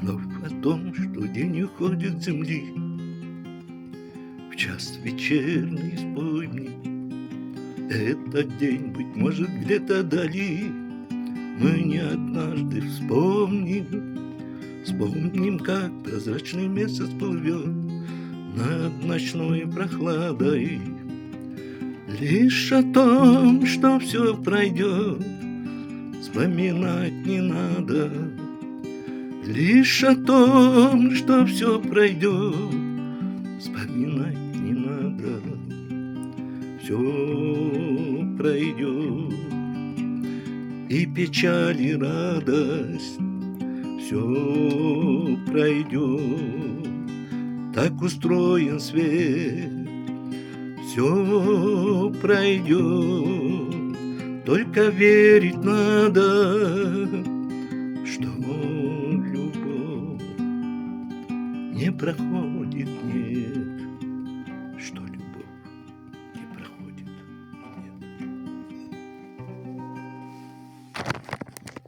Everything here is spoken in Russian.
Вновь о том, что день уходит с земли, в час вечерний вспомни. Этот день, быть может, где-то дали мы не однажды вспомним. Вспомним, как прозрачный месяц плывет над ночной прохладой. Лишь о том, что все пройдет, вспоминать не надо. Лишь о том, что все пройдет, вспоминать не надо. Все пройдет, и печаль, и радость, все пройдет. Так устроен свет, все пройдет. Только верить надо, что любовь не проходит, нет.